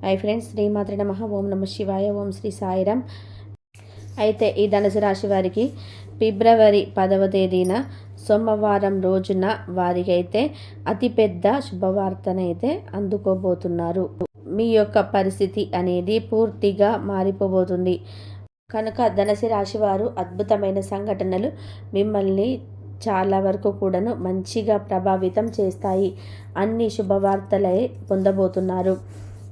Hi friends, శ్రీమాత్రే నమః. ఓం నమ శివాయ. ఓం శ్రీ సాయిరామ్. అయితే ఈ ధనుసు రాశి వారికి ఫిబ్రవరి 10వ తేదీన సోమవారం రోజున వారికి అయితే అతిపెద్ద శుభవార్తనైతే అందుకోబోతున్నారు. మీ యొక్క పరిస్థితి అనేది పూర్తిగా మారిపోబోతుంది కనుక ధనుసు రాశి వారు అద్భుతమైన సంఘటనలు మిమ్మల్ని చాలా వరకు కూడాను మంచిగా ప్రభావితం చేస్తాయి. అన్ని శుభవార్తలే పొందబోతున్నారు.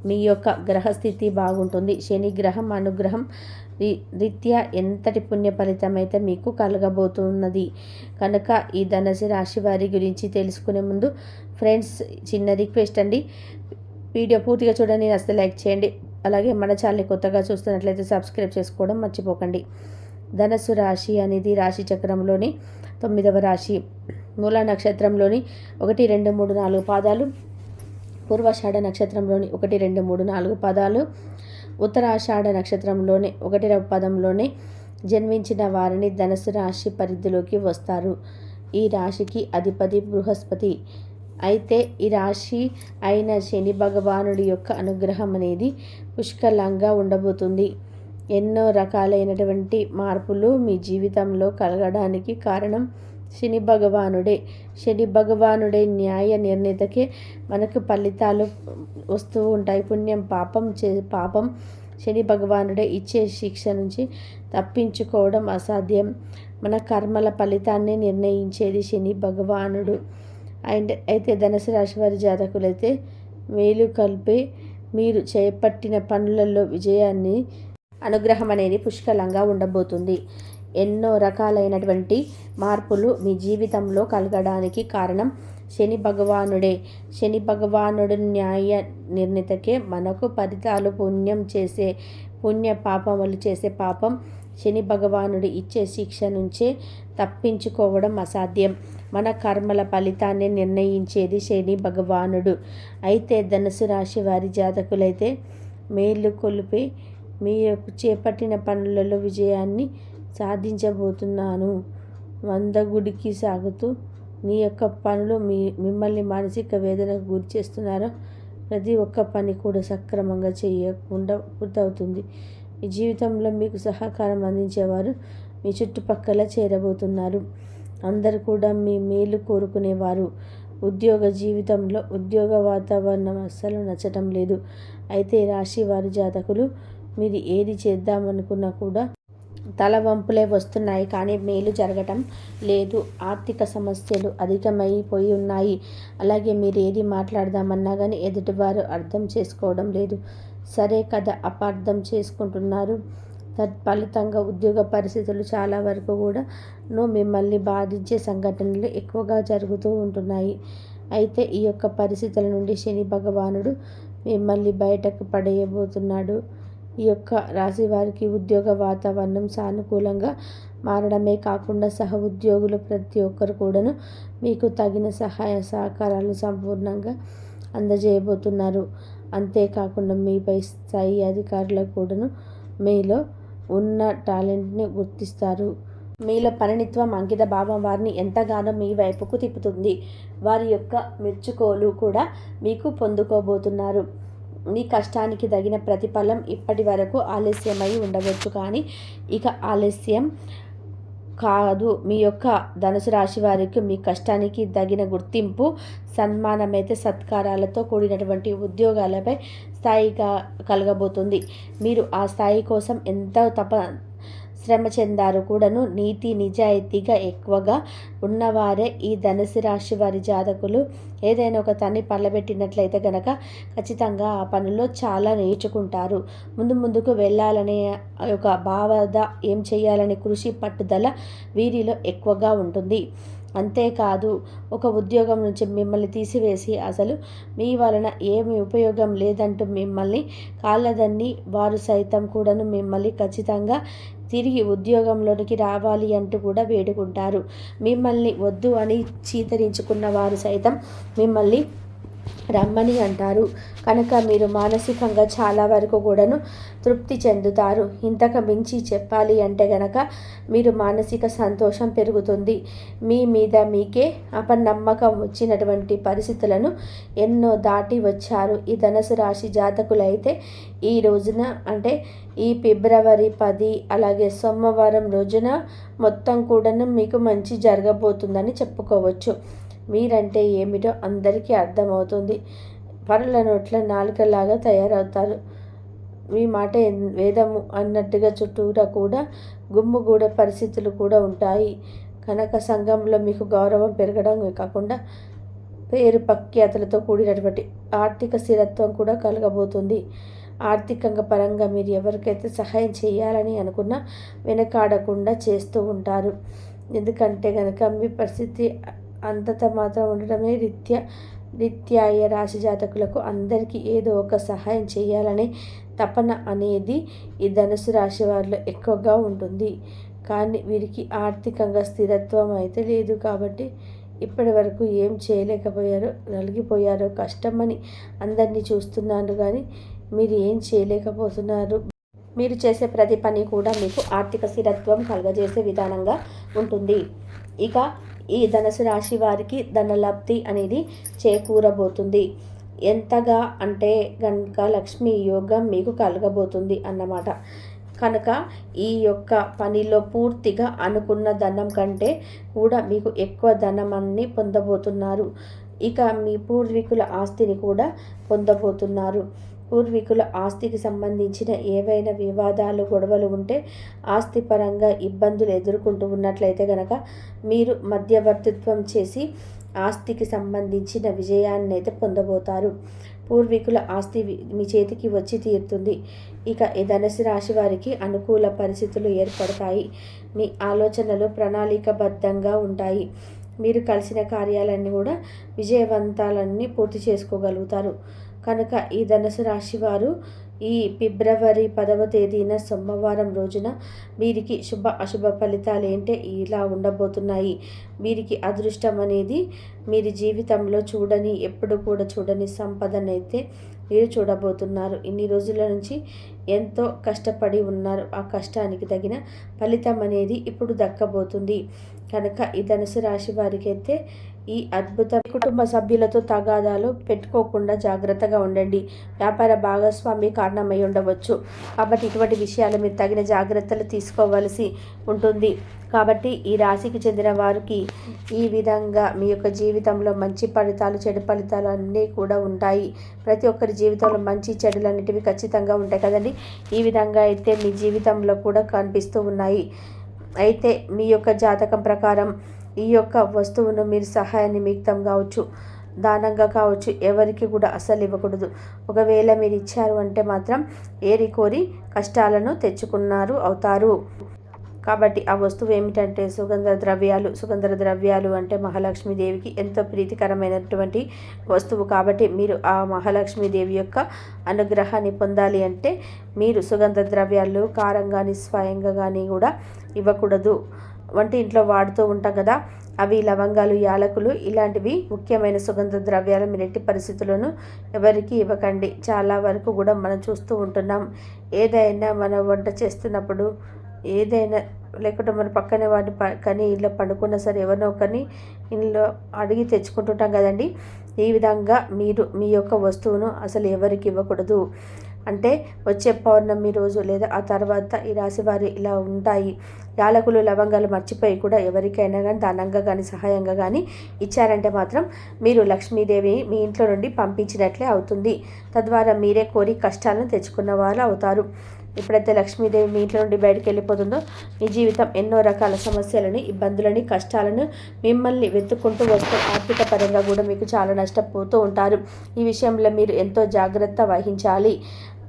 మీ యొక్క గ్రహస్థితి బాగుంటుంది. శని గ్రహం అనుగ్రహం రీత్యా ఎంతటి పుణ్య ఫలితం అయితే మీకు కలగబోతున్నది. కనుక ఈ ధనుసు రాశి వారి గురించి తెలుసుకునే ముందు ఫ్రెండ్స్, చిన్న రిక్వెస్ట్ అండి, వీడియో పూర్తిగా చూడండి, నచ్చితే లైక్ చేయండి. అలాగే మన ఛానల్ని కొత్తగా చూస్తున్నట్లయితే సబ్స్క్రైబ్ చేసుకోవడం మర్చిపోకండి. ధనుసు రాశి అనేది రాశి చక్రంలోని 9వ రాశి. మూల నక్షత్రంలోని 1, 2, 3, 4 పాదాలు, పూర్వాషాఢ నక్షత్రంలోని 1, 2, 3, 4 పాదాలు, ఉత్తరాషాఢ నక్షత్రంలోని 1వ పదంలోనే జన్మించిన వారిని ధనుసు రాశి పరిధిలోకి వస్తారు. ఈ రాశికి అధిపతి బృహస్పతి. అయితే ఈ రాశి అయిన శని భగవానుడి యొక్క అనుగ్రహం అనేది పుష్కలంగా ఉండబోతుంది. ఎన్నో రకాలైనటువంటి మార్పులు మీ జీవితంలో కలగడానికి కారణం శని భగవానుడే. శని భగవానుడే న్యాయ నిర్ణేతకే మనకు ఫలితాలు వస్తూ ఉంటాయి. పుణ్యం పాపం శని భగవానుడే ఇచ్చే శిక్ష నుంచి తప్పించుకోవడం అసాధ్యం. మన కర్మల ఫలితాన్ని నిర్ణయించేది శని భగవానుడు. అయితే ధనుసు రాశి వారి జాతకులైతే మేలు కలిపే మీరు చేపట్టిన పనులలో విజయాన్ని అనుగ్రహం అనేది పుష్కలంగా ఉండబోతుంది. ఎన్నో రకాలైనటువంటి మార్పులు మీ జీవితంలో కలగడానికి కారణం శని భగవానుడే. శని భగవానుడు న్యాయ నిర్ణేతకే మనకు ఫలితాలు పాపములు చేసే పాపం శని భగవానుడు ఇచ్చే శిక్ష నుంచే తప్పించుకోవడం అసాధ్యం. మన కర్మల ఫలితాన్ని నిర్ణయించేది శని భగవానుడు. అయితే ధనుసు రాశి వారి జాతకులైతే మేలు కొలిపే మీరు చేపట్టిన పనులలో విజయాన్ని సాధించబోతున్నాను. 100 గుడికి సాగుతూ మీ యొక్క పనులు మిమ్మల్ని మానసిక వేదనకు గురి చేస్తున్నారో ప్రతి ఒక్క పని కూడా సక్రమంగా చేయకుండా పూర్తవుతుంది. మీ జీవితంలో మీకు సహకారం అందించేవారు మీ చుట్టుపక్కల చేరబోతున్నారు. అందరూ కూడా మీ మేలు కోరుకునేవారు. ఉద్యోగ జీవితంలో ఉద్యోగ వాతావరణం అస్సలు నచ్చటం లేదు. అయితే రాశి వారి జాతకులు మీరు ఏది చేద్దామనుకున్నా కూడా తలవంపులే వస్తున్నాయి, కానీ మేలు జరగటం లేదు. ఆర్థిక సమస్యలు అధికమైపోయి ఉన్నాయి. అలాగే మీరు ఏది మాట్లాడదామన్నా కానీ ఎదుటివారు అర్థం చేసుకోవడం లేదు. సరే కదా, అపార్థం చేసుకుంటున్నారు. తత్ఫలితంగా ఉద్యోగ పరిస్థితులు చాలా వరకు కూడా మిమ్మల్ని బాధించే సంఘటనలు ఎక్కువగా జరుగుతూ ఉంటున్నాయి. అయితే ఈ యొక్క పరిస్థితుల నుండి శని భగవానుడు మిమ్మల్ని బయటకు పడేయబోతున్నాడు. ఈ యొక్క రాశి వారికి ఉద్యోగ వాతావరణం సానుకూలంగా మారడమే కాకుండా ఉద్యోగులు ప్రతి ఒక్కరు కూడాను మీకు తగిన సహాయ సహకారాలు సంపూర్ణంగా అందజేయబోతున్నారు. అంతేకాకుండా మీపై స్థాయి అధికారులకు కూడాను మీలో ఉన్న టాలెంట్ని గుర్తిస్తారు. మీలో పరిణిత్వం, అంకిత భావం వారిని ఎంతగానో మీ వైపుకు తిప్పుతుంది. వారి యొక్క మెచ్చుకోలు కూడా మీకు పొందుకోబోతున్నారు. మీ కష్టానికి తగిన ప్రతిఫలం ఇప్పటి వరకు ఆలస్యమై ఉండవచ్చు, కానీ ఇక ఆలస్యం కాదు. మీ యొక్క ధనుసు రాశి వారికి మీ కష్టానికి తగిన గుర్తింపు, సన్మానమైతే సత్కారాలతో కూడినటువంటి ఉద్యోగాలపై స్థాయిగా కలగబోతుంది. మీరు ఆ స్థాయి కోసం ఎంతో శ్రమ చెందారు కూడాను. నీతి నిజాయితీగా ఎక్కువగా ఉన్నవారే ఈ ధనుసు రాశి వారి జాతకులు. ఏదైనా ఒక తన్ని పళ్ళబెట్టినట్లయితే గనక ఖచ్చితంగా ఆ పనుల్లో చాలా నేర్చుకుంటారు. ముందుకు వెళ్ళాలనే ఒక భావన, ఏం చేయాలనే కృషి, పట్టుదల వీరిలో ఎక్కువగా ఉంటుంది. అంతేకాదు, ఒక ఉద్యోగం నుంచి మిమ్మల్ని తీసివేసి అసలు మీ వలన ఏమి ఉపయోగం లేదంటూ మిమ్మల్ని కాళ్ళదన్ని వారు సైతం కూడాను మిమ్మల్ని ఖచ్చితంగా తిరిగి ఉద్యోగంలోనికి రావాలి అంటూ కూడా వేడుకుంటారు. మిమ్మల్ని వద్దు అని చీతరించుకున్న వారు సైతం మిమ్మల్ని రమ్మని అంటారు. కనుక మీరు మానసికంగా చాలా వరకు కూడాను తృప్తి చెందుతారు. ఇంతకు మించి చెప్పాలి అంటే గనక మీరు మానసిక సంతోషం పెరుగుతుంది. మీ మీద మీకే అపనమ్మకం వచ్చినటువంటి పరిస్థితులను ఎన్నో దాటి వచ్చారు. ఈ ధనుసు రాశి జాతకులైతే ఈ రోజున అంటే ఈ ఫిబ్రవరి 10 అలాగే సోమవారం రోజున మొత్తం కూడాను మీకు మంచి జరగబోతుందని చెప్పుకోవచ్చు. మీరంటే ఏమిటో అందరికీ అర్థమవుతుంది. పరుల నోట్ల నాలుకలాగా తయారవుతారు. మీ మాట వేదము అన్నట్టుగా చుట్టూరా కూడా గుమ్ముగూడే పరిస్థితులు కూడా ఉంటాయి. కనుక సంఘంలో మీకు గౌరవం పెరగడమే కాకుండా పేరు ప్రఖ్యాతులతో కూడినటువంటి ఆర్థిక స్థిరత్వం కూడా కలగబోతుంది. ఆర్థికంగా పరంగా మీరు ఎవరికైతే సహాయం చేయాలని అనుకున్నా వెనకాడకుండా చేస్తూ ఉంటారు. ఎందుకంటే కనుక మీ పరిస్థితి అంతత మాత్రం ఉండడమే రీత్యా రాశి జాతకులకు అందరికీ ఏదో ఒక సహాయం చేయాలనే తపన అనేది ఈ ధనుసు రాశి వారిలో ఎక్కువగా ఉంటుంది. కానీ వీరికి ఆర్థికంగా స్థిరత్వం అయితే లేదు. కాబట్టి ఇప్పటి వరకు ఏం చేయలేకపోయారో, నలిగిపోయారో, కష్టమని అందరినీ చూస్తున్నాను. కానీ మీరు ఏం చేయలేకపోతున్నారు. మీరు చేసే ప్రతి పని కూడా మీకు ఆర్థిక స్థిరత్వం కలుగజేసే విధానంగా ఉంటుంది. ఇక ఈ ధనుసు రాశి వారికి ధనలబ్ధి అనేది చేకూరబోతుంది. ఎంతగా అంటే కనుక లక్ష్మీ యోగం మీకు కలగబోతుంది అన్నమాట. కనుక ఈ యొక్క పనిలో పూర్తిగా అనుకున్న ధనం కంటే కూడా మీకు ఎక్కువ ధనమాన్ని పొందబోతున్నారు. ఇక మీ పూర్వీకుల ఆస్తిని కూడా పొందబోతున్నారు. పూర్వీకుల ఆస్తికి సంబంధించిన ఏవైనా వివాదాలు, గొడవలు ఉంటే ఆస్తి పరంగా ఇబ్బందులు ఎదుర్కొంటూ ఉన్నట్లయితే కనుక మీరు మధ్యవర్తిత్వం చేసి ఆస్తికి సంబంధించిన విజయాన్ని అయితే పొందబోతారు. పూర్వీకుల ఆస్తి మీ చేతికి వచ్చి తీరుతుంది. ఇక ఈ ధనుసు రాశి వారికి అనుకూల పరిస్థితులు ఏర్పడతాయి. మీ ఆలోచనలు ప్రణాళికబద్ధంగా ఉంటాయి. మీరు కలిసిన కార్యాలన్నీ కూడా విజయవంతాలన్నీ పూర్తి చేసుకోగలుగుతారు. కనుక ఈ ధనుసు రాశి వారు ఈ ఫిబ్రవరి 10వ తేదీన సోమవారం రోజున వీరికి శుభ అశుభ ఫలితాలు ఏంటే ఇలా ఉండబోతున్నాయి. వీరికి అదృష్టం అనేది మీరు జీవితంలో ఎప్పుడు కూడా చూడని సంపదనైతే మీరు చూడబోతున్నారు. ఇన్ని రోజుల నుంచి ఎంతో కష్టపడి ఉన్నారు. ఆ కష్టానికి తగిన ఫలితం అనేది ఇప్పుడు దక్కబోతుంది. కనుక ఈ ధనుసు రాశి వారికి అయితే ఈ అద్భుత కుటుంబ సభ్యులతో తగాదాలు పెట్టుకోకుండా జాగ్రత్తగా ఉండండి. వ్యాపార భాగస్వామి కారణమై ఉండవచ్చు. కాబట్టి ఇటువంటి విషయాలు మీరు తగిన జాగ్రత్తలు తీసుకోవలసి ఉంటుంది. కాబట్టి ఈ రాశికి చెందిన వారికి ఈ విధంగా మీ యొక్క జీవితంలో మంచి ఫలితాలు, చెడు ఫలితాలు అన్నీ కూడా ఉంటాయి. ప్రతి ఒక్కరి జీవితంలో మంచి చెడులు అనేటివి ఖచ్చితంగా ఉంటాయి కదండి. ఈ విధంగా అయితే మీ జీవితంలో కూడా కనిపిస్తూ ఉన్నాయి. అయితే మీ యొక్క జాతకం ప్రకారం ఈ యొక్క వస్తువును మీరు సహాయ నిమిత్తం కావచ్చు, దానంగా కావచ్చు, ఎవరికి కూడా అస్సలు ఇవ్వకూడదు. ఒకవేళ మీరు ఇచ్చారు అంటే మాత్రం ఏరి కోరి కష్టాలను తెచ్చుకున్నారు అవుతారు. కాబట్టి ఆ వస్తువు ఏమిటంటే సుగంధ ద్రవ్యాలు అంటే మహాలక్ష్మీదేవికి ఎంతో ప్రీతికరమైనటువంటి వస్తువు. కాబట్టి మీరు ఆ మహాలక్ష్మీదేవి యొక్క అనుగ్రహాన్ని పొందాలి అంటే మీరు సుగంధ ద్రవ్యాలు కారం కానీ స్వయంగా కానీ కూడా ఇవ్వకూడదు. వంటింట్లో వాడుతూ ఉంటాం కదా, అవి లవంగాలు, యాలకులు ఇలాంటివి ముఖ్యమైన సుగంధ ద్రవ్యాలు మీరు ఎట్టి పరిస్థితుల్లోనూ ఎవరికి ఇవ్వకండి. చాలా వరకు కూడా మనం చూస్తూ ఉంటున్నాం. ఏదైనా మనం వంట చేస్తున్నప్పుడు ఏదైనా లేకుంటే మన పక్కనే వాడిని కానీ ఇల్లు పండుకున్నా సరే ఎవరినో ఒకరిని ఇంట్లో అడిగి తెచ్చుకుంటుంటాం కదండి. ఈ విధంగా మీరు మీ యొక్క వస్తువును అసలు ఎవరికి ఇవ్వకూడదు. అంటే వచ్చే పౌర్ణమి రోజు లేదా ఆ తర్వాత ఈ రాశి వారి ఇలా ఉంటాయి. యాలకులు, లవంగాలు మర్చిపోయి కూడా ఎవరికైనా కానీ దానంగా కానీ సహాయంగా కానీ ఇచ్చారంటే మాత్రం మీరు లక్ష్మీదేవిని మీ ఇంట్లో నుండి పంపించినట్లే అవుతుంది. తద్వారా మీరే కోరి కష్టాలను తెచ్చుకున్న వారు అవుతారు. ఎప్పుడైతే లక్ష్మీదేవి మీ ఇంట్లో నుండి బయటకు వెళ్ళిపోతుందో మీ జీవితం ఎన్నో రకాల సమస్యలని, ఇబ్బందులని, కష్టాలను మిమ్మల్ని వెతుక్కుంటూ వస్తూ ఆర్థిక పరంగా కూడా మీకు చాలా నష్టపోతూ ఉంటారు. ఈ విషయంలో మీరు ఎంతో జాగ్రత్త వహించాలి.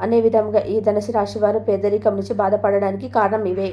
అనే విధంగా ఈ ధనుసు రాశి వారు పేదరికం నుంచి బాధపడడానికి కారణం ఇవే.